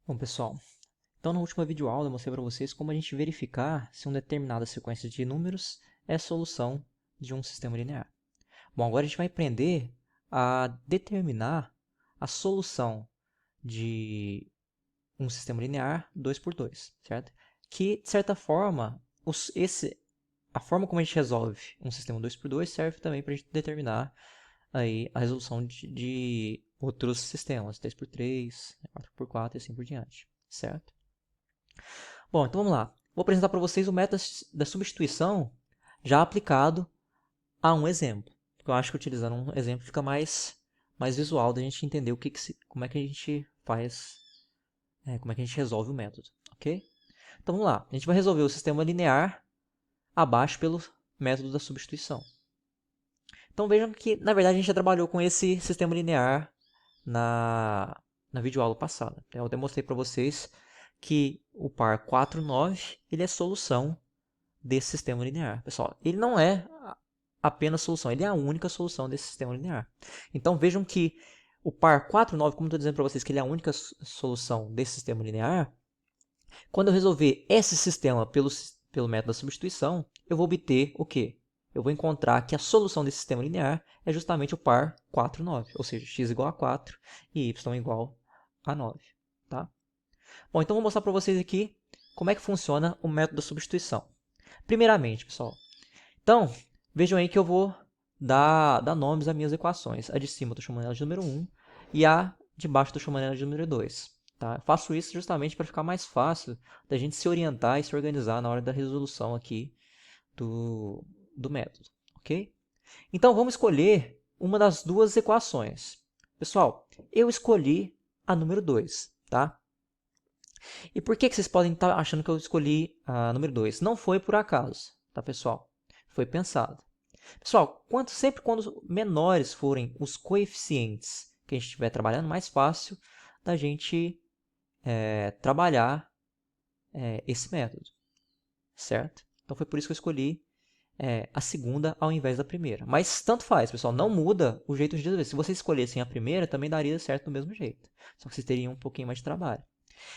Bom, pessoal, então na última videoaula eu mostrei para vocês como a gente verificar se uma determinada sequência de números é solução de um sistema linear. Bom, agora a gente vai aprender a determinar a solução de um sistema linear 2 por 2, certo? Que, de certa forma, a forma como a gente resolve um sistema 2 por 2 serve também para a gente determinar aí a resolução de outros sistemas, 3 por 3, 4 por 4 e assim por diante, certo? Bom, então vamos lá. Vou apresentar para vocês o método da substituição já aplicado a um exemplo. Porque eu acho que utilizando um exemplo fica mais visual da gente entender como é que a gente faz, como é que a gente resolve o método, ok? Então vamos lá. A gente vai resolver o sistema linear abaixo pelo método da substituição. Então vejam que, na verdade, a gente já trabalhou com esse sistema linear na videoaula passada. Eu demonstrei para vocês que o par 4, 9 ele é solução desse sistema linear. Pessoal, ele não é apenas solução, ele é a única solução desse sistema linear. Então vejam que o par 4, 9, como eu estou dizendo para vocês que ele é a única solução desse sistema linear, quando eu resolver esse sistema pelo método da substituição, eu vou obter o quê? Eu vou encontrar que a solução desse sistema linear é justamente o par 4, 9, ou seja, x igual a 4 e y igual a 9. Tá? Bom, então vou mostrar para vocês aqui como é que funciona o método da substituição. Primeiramente, pessoal, então, vejam aí que eu vou dar nomes às minhas equações. A de cima eu estou chamando ela de número 1 e a de baixo eu estou chamando ela de número 2. Tá? Eu faço isso justamente para ficar mais fácil da gente se orientar e se organizar na hora da resolução aqui do método. Ok? Então, vamos escolher uma das duas equações. Pessoal, eu escolhi a número 2. Tá? E por que vocês podem estar achando que eu escolhi a número 2? Não foi por acaso, tá, pessoal? Foi pensado. Pessoal, sempre quando menores forem os coeficientes que a gente estiver trabalhando, mais fácil da gente trabalhar esse método, certo? Então foi por isso que eu escolhi a segunda ao invés da primeira. Mas tanto faz, pessoal, não muda o jeito de resolver. Se vocês escolhessem a primeira, também daria certo do mesmo jeito. Só que vocês teriam um pouquinho mais de trabalho.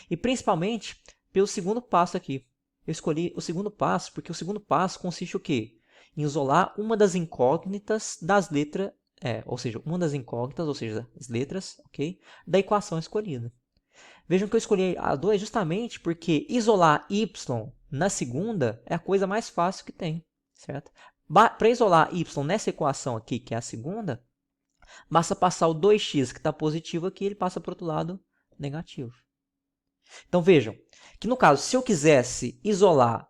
E principalmente pelo segundo passo aqui. Eu escolhi o segundo passo porque o segundo passo consiste o quê? Em isolar uma das incógnitas das letras, ou seja, uma das incógnitas, ou seja, as letras, ok? Da equação escolhida. Vejam que eu escolhi a 2 justamente porque isolar y na segunda é a coisa mais fácil que tem, certo? Para isolar y nessa equação aqui, que é a segunda, basta passar o 2x que está positivo aqui, ele passa para o outro lado negativo. Então vejam que no caso, se eu quisesse isolar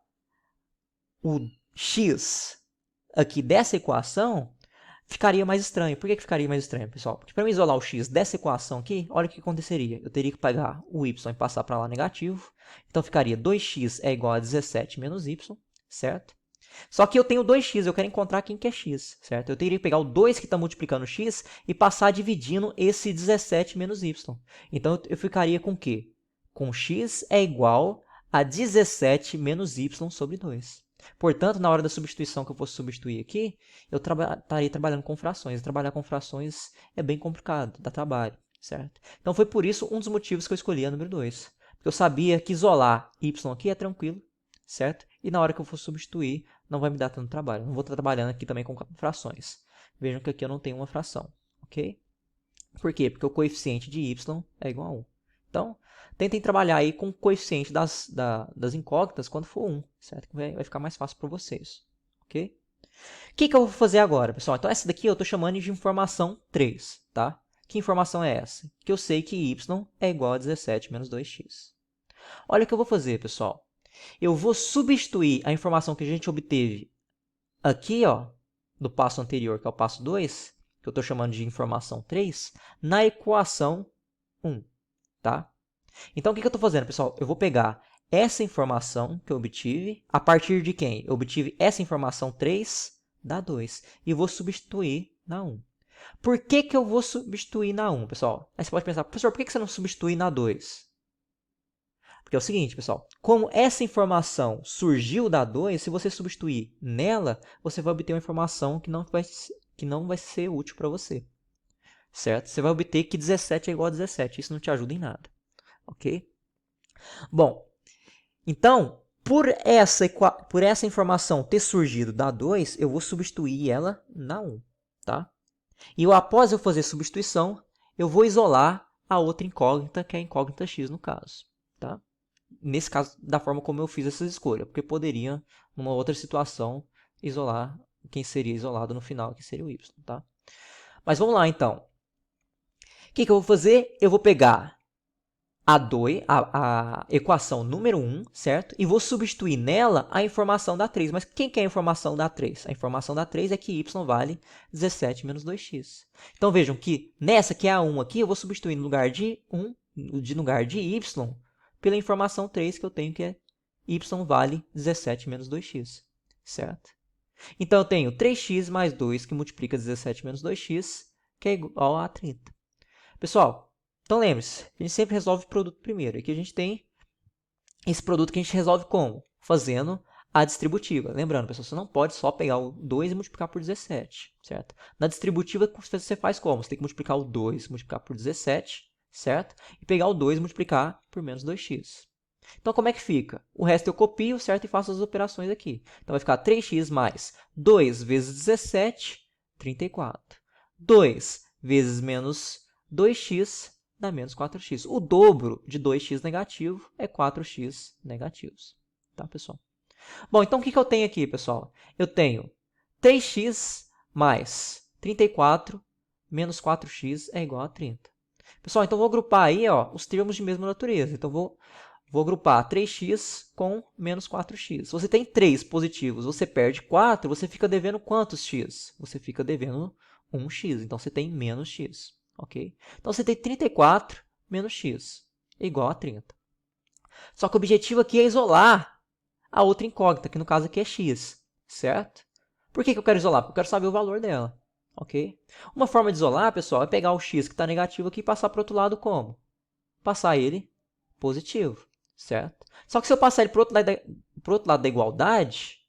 o x aqui dessa equação, ficaria mais estranho. Por que ficaria mais estranho, pessoal? Porque para eu isolar o x dessa equação aqui, olha o que aconteceria. Eu teria que pegar o y e passar para lá negativo. Então ficaria 2x é igual a 17 menos y, certo? Só que eu tenho 2x, eu quero encontrar quem que é x, certo? Eu teria que pegar o 2 que está multiplicando x e passar dividindo esse 17 menos y. Então eu ficaria com o quê? Com x é igual a 17 menos y sobre 2. Portanto, na hora da substituição que eu fosse substituir aqui, eu estaria trabalhando com frações. Trabalhar com frações é bem complicado, dá trabalho, certo? Então foi por isso um dos motivos que eu escolhi a número 2. Porque eu sabia que isolar y aqui é tranquilo, certo? E na hora que eu for substituir, não vai me dar tanto trabalho. Não vou estar trabalhando aqui também com frações. Vejam que aqui eu não tenho uma fração, ok? Por quê? Porque o coeficiente de y é igual a 1. Então, tentem trabalhar aí com o coeficiente das incógnitas quando for 1, certo? Que vai ficar mais fácil para vocês, ok? O que eu vou fazer agora, pessoal? Então, essa daqui eu estou chamando de informação 3, tá? Que informação é essa? Que eu sei que y é igual a 17 menos 2x. Olha o que eu vou fazer, pessoal. Eu vou substituir a informação que a gente obteve aqui, ó, do passo anterior, que é o passo 2, que eu estou chamando de informação 3, na equação 1, tá? Então, o que eu estou fazendo, pessoal? Eu vou pegar essa informação que eu obtive, a partir de quem? Eu obtive essa informação 3 da 2 e vou substituir na 1. Por que eu vou substituir na 1, pessoal? Aí você pode pensar, professor, por que você não substitui na 2? Porque é o seguinte, pessoal, como essa informação surgiu da 2, se você substituir nela, você vai obter uma informação que não vai ser útil para você, certo? Você vai obter que 17 é igual a 17, isso não te ajuda em nada, ok? Bom, então, por essa informação ter surgido da 2, eu vou substituir ela na 1, tá? E após eu fazer substituição, eu vou isolar a outra incógnita, que é a incógnita x no caso, tá? Nesse caso, da forma como eu fiz essa escolha, porque poderia, numa outra situação, isolar quem seria isolado no final, que seria o y, tá? Mas vamos lá, então. O que eu vou fazer? Eu vou pegar a equação número 1, certo? E vou substituir nela a informação da 3. Mas quem que é a informação da 3? A informação da 3 é que y vale 17 menos 2x. Então, vejam que nessa que é a 1 aqui, eu vou substituir no lugar de 1, no lugar de y, pela informação 3 que eu tenho, que é y vale 17 menos 2x, certo? Então, eu tenho 3x mais 2, que multiplica 17 menos 2x, que é igual a 30. Pessoal, então lembre-se, a gente sempre resolve o produto primeiro. Aqui a gente tem esse produto que a gente resolve como? Fazendo a distributiva. Lembrando, pessoal, você não pode só pegar o 2 e multiplicar por 17, certo? Na distributiva, você faz como? Você tem que multiplicar o 2, multiplicar por 17, certo? E pegar o 2 e multiplicar por menos 2x. Então, como é que fica? O resto eu copio, certo? E faço as operações aqui. Então, vai ficar 3x mais 2 vezes 17, 34. 2 vezes menos 2x dá menos 4x. O dobro de 2x negativo é 4x negativos. Tá, pessoal? Bom, então o que eu tenho aqui, pessoal? Eu tenho 3x mais 34 menos 4x é igual a 30. Pessoal, então vou agrupar aí os termos de mesma natureza. Então, vou agrupar 3x com menos 4x. Se você tem 3 positivos, você perde 4, você fica devendo quantos x? Você fica devendo 1x. Então, você tem menos x. Ok? Então, você tem 34 menos x igual a 30. Só que o objetivo aqui é isolar a outra incógnita, que no caso aqui é x. Certo? Por que eu quero isolar? Porque eu quero saber o valor dela. Ok? Uma forma de isolar, pessoal, é pegar o x que está negativo aqui e passar para o outro lado como? Passar ele positivo, certo? Só que se eu passar ele para o outro lado da igualdade,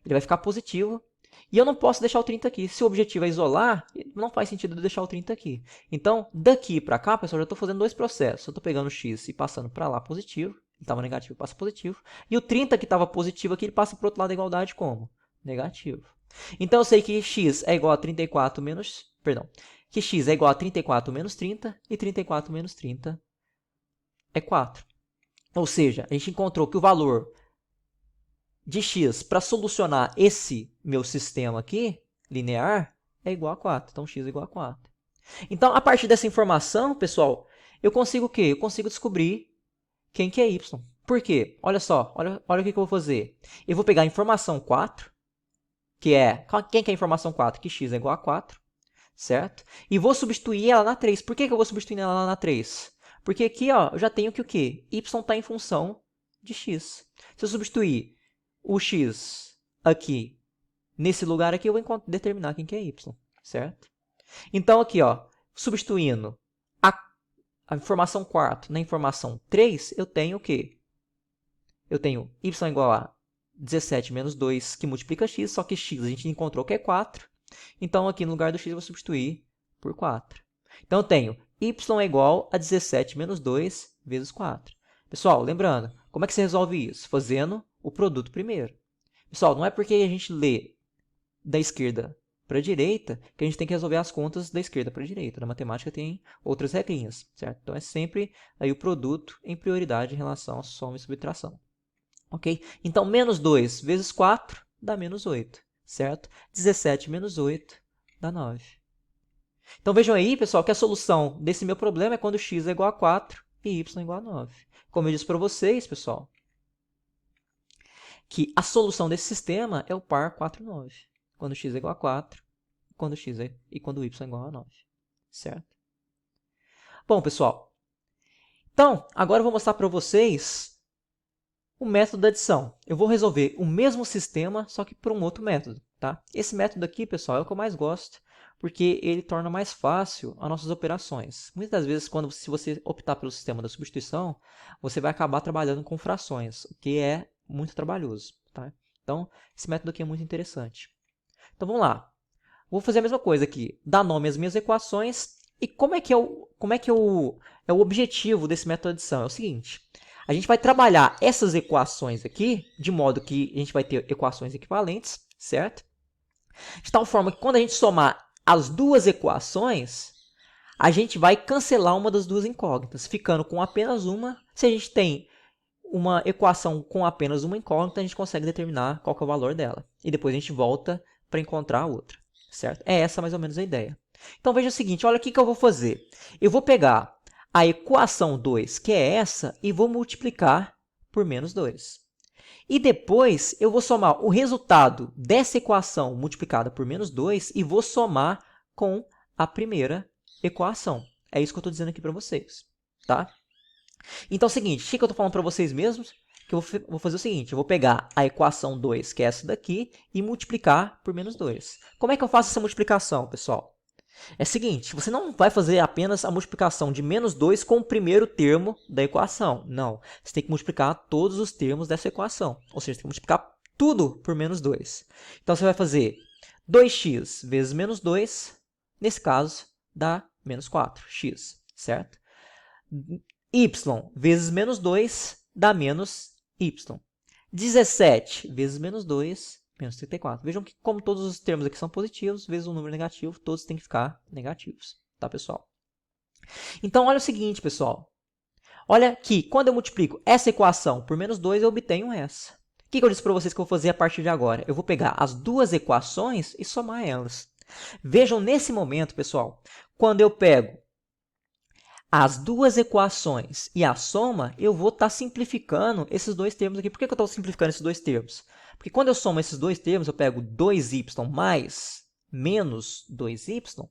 ele vai ficar positivo. E eu não posso deixar o 30 aqui. Se o objetivo é isolar, não faz sentido eu deixar o 30 aqui. Então, daqui para cá, pessoal, eu já estou fazendo dois processos. Eu estou pegando o x e passando para lá positivo. Ele estava negativo, passa positivo. E o 30 que estava positivo aqui, ele passa para o outro lado da igualdade como? Negativo. Então, eu sei que x é igual a 34 menos... Perdão. Que x é igual a 34 menos 30 e 34 menos 30 é 4. Ou seja, a gente encontrou que o valor de x para solucionar esse meu sistema aqui, linear, é igual a 4. Então, x é igual a 4. Então, a partir dessa informação, pessoal, eu consigo o quê? Eu consigo descobrir quem que é y. Por quê? Olha só, olha o que eu vou fazer. Eu vou pegar a informação 4, que é... Quem que é a informação 4? Que x é igual a 4, certo? E vou substituir ela na 3. Por que eu vou substituir ela na 3? Porque aqui eu já tenho que o quê? Y está em função de x. Se eu substituir o x aqui nesse lugar aqui, eu vou determinar quem que é y, certo? Então, aqui, substituindo a informação 4 na informação 3, eu tenho o quê? Eu tenho y igual a 17 menos 2, que multiplica x, só que x a gente encontrou que é 4. Então, aqui no lugar do x, eu vou substituir por 4. Então, eu tenho y é igual a 17 menos 2 vezes 4. Pessoal, lembrando, como é que você resolve isso? Fazendo o produto primeiro. Pessoal, não é porque a gente lê da esquerda para a direita que a gente tem que resolver as contas da esquerda para a direita. Na matemática tem outras regrinhas, certo? Então, é sempre aí o produto em prioridade em relação à soma e subtração. Ok? Então, menos 2 vezes 4 dá menos 8, certo? 17 menos 8 dá 9. Então, vejam aí, pessoal, que a solução desse meu problema é quando x é igual a 4 e y é igual a 9. Como eu disse para vocês, pessoal, que a solução desse sistema é o par 4, 9. Quando x é igual a 4 quando quando y é igual a 9. Certo? Bom, pessoal, então, agora eu vou mostrar para vocês o método da adição. Eu vou resolver o mesmo sistema, só que por um outro método. Tá? Esse método aqui, pessoal, é o que eu mais gosto, porque ele torna mais fácil as nossas operações. Muitas das vezes, se você optar pelo sistema da substituição, você vai acabar trabalhando com frações, o que é muito trabalhoso. Tá? Então, esse método aqui é muito interessante. Então, vamos lá. Vou fazer a mesma coisa aqui, dar nome às minhas equações. E como é que é o objetivo desse método de adição? É o seguinte, A gente vai trabalhar essas equações aqui, de modo que a gente vai ter equações equivalentes, certo? De tal forma que quando a gente somar as duas equações, a gente vai cancelar uma das duas incógnitas, ficando com apenas uma. Se a gente tem uma equação com apenas uma incógnita, a gente consegue determinar qual que é o valor dela. E depois a gente volta para encontrar a outra, certo? É essa mais ou menos a ideia. Então veja o seguinte, olha o que eu vou fazer. Eu vou pegar a equação 2, que é essa, e vou multiplicar por menos 2. E depois eu vou somar o resultado dessa equação multiplicada por menos 2 e vou somar com a primeira equação. É isso que eu estou dizendo aqui para vocês, tá? Então é o seguinte, o que eu estou falando para vocês mesmos? Que eu vou fazer o seguinte, eu vou pegar a equação 2, que é essa daqui, e multiplicar por menos 2. Como é que eu faço essa multiplicação, pessoal? É o seguinte, você não vai fazer apenas a multiplicação de menos 2 com o primeiro termo da equação. Não, você tem que multiplicar todos os termos dessa equação. Ou seja, você tem que multiplicar tudo por menos 2. Então, você vai fazer 2x vezes menos 2, nesse caso, dá menos 4x, certo? Y vezes menos 2 dá menos y. 17 vezes menos 2, menos 34. Vejam que, como todos os termos aqui são positivos, vezes um número negativo, todos têm que ficar negativos. Tá, pessoal? Então, olha o seguinte, pessoal. Olha que, quando eu multiplico essa equação por menos 2, eu obtenho essa. O que eu disse para vocês que eu vou fazer a partir de agora? Eu vou pegar as duas equações e somar elas. Vejam, nesse momento, pessoal, quando eu pego as duas equações e a soma, eu vou estar simplificando esses dois termos aqui. Por que eu estou simplificando esses dois termos? Porque quando eu somo esses dois termos, eu pego 2y mais menos 2y,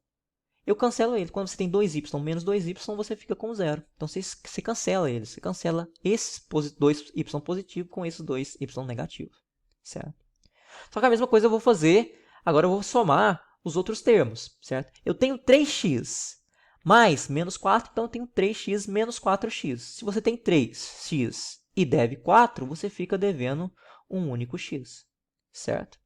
eu cancelo ele. Quando você tem 2y menos 2y, você fica com zero. Então, você cancela eles. Você cancela esses 2y positivo com esses 2y negativo. Certo? Só que a mesma coisa eu vou fazer, agora eu vou somar os outros termos. Certo? Eu tenho 3x mais menos 4, então eu tenho 3x menos 4x. Se você tem 3x e deve 4, você fica devendo um único x, certo?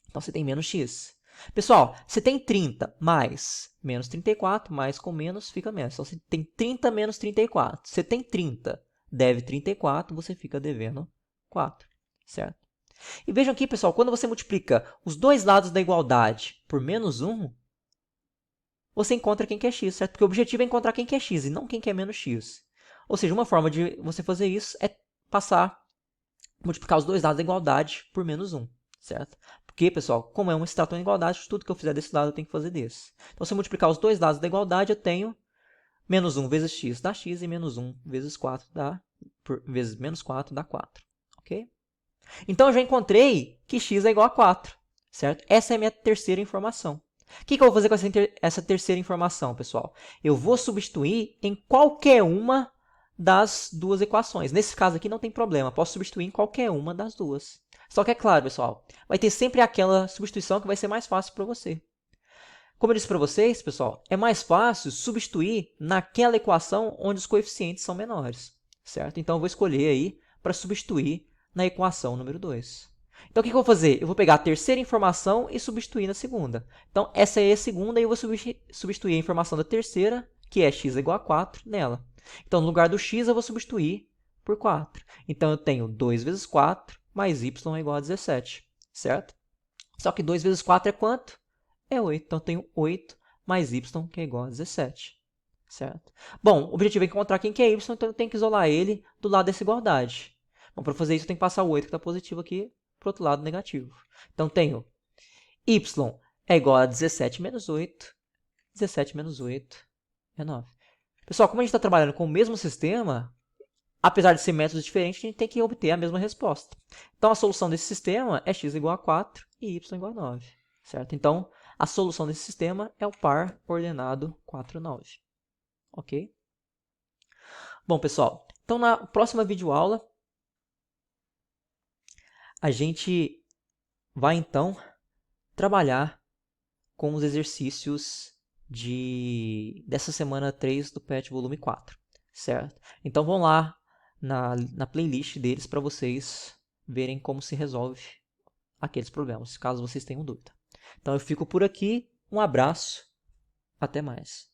Então, você tem menos x. Pessoal, você tem 30 mais menos 34, mais com menos fica menos. Então, você tem 30 menos 34. Você tem 30, deve 34, você fica devendo 4, certo? E vejam aqui, pessoal, quando você multiplica os dois lados da igualdade por menos 1, você encontra quem que é x, certo? Porque o objetivo é encontrar quem que é x e não quem que é menos x. Ou seja, uma forma de você fazer isso é multiplicar os dois lados da igualdade por menos 1, certo? Porque, pessoal, como é uma estatua de igualdade, tudo que eu fizer desse lado eu tenho que fazer desse. Então, se eu multiplicar os dois lados da igualdade, eu tenho menos 1 vezes x dá x e menos 1 vezes 4 vezes menos 4 dá 4, ok? Então, eu já encontrei que x é igual a 4, certo? Essa é a minha terceira informação. O que eu vou fazer com essa terceira informação, pessoal? Eu vou substituir em qualquer uma das duas equações. Nesse caso aqui não tem problema, posso substituir em qualquer uma das duas. Só que é claro, pessoal, vai ter sempre aquela substituição que vai ser mais fácil para você. Como eu disse para vocês, pessoal, é mais fácil substituir naquela equação onde os coeficientes são menores, certo? Então, eu vou escolher aí para substituir na equação número 2. Então, o que eu vou fazer? Eu vou pegar a terceira informação e substituir na segunda. Então, essa é a segunda e eu vou substituir a informação da terceira, que é x igual a 4, nela. Então, no lugar do x, eu vou substituir por 4. Então, eu tenho 2 vezes 4 mais y é igual a 17, certo? Só que 2 vezes 4 é quanto? É 8. Então, eu tenho 8 mais y, que é igual a 17, certo? Bom, o objetivo é encontrar quem que é y, então eu tenho que isolar ele do lado dessa igualdade. Bom, para fazer isso, eu tenho que passar o 8, que está positivo aqui, para o outro lado negativo. Então, tenho y é igual a 17 menos 8. 17 menos 8 é 9. Pessoal, como a gente está trabalhando com o mesmo sistema, apesar de ser métodos diferentes, a gente tem que obter a mesma resposta. Então, a solução desse sistema é x igual a 4 e y igual a 9. Certo? Então, a solução desse sistema é o par ordenado 4, 9. Ok? Bom, pessoal, então na próxima videoaula, a gente vai, então, trabalhar com os exercícios dessa semana 3 do PET volume 4, certo? Então, vão lá na playlist deles para vocês verem como se resolve aqueles problemas, caso vocês tenham dúvida. Então, eu fico por aqui. Um abraço. Até mais.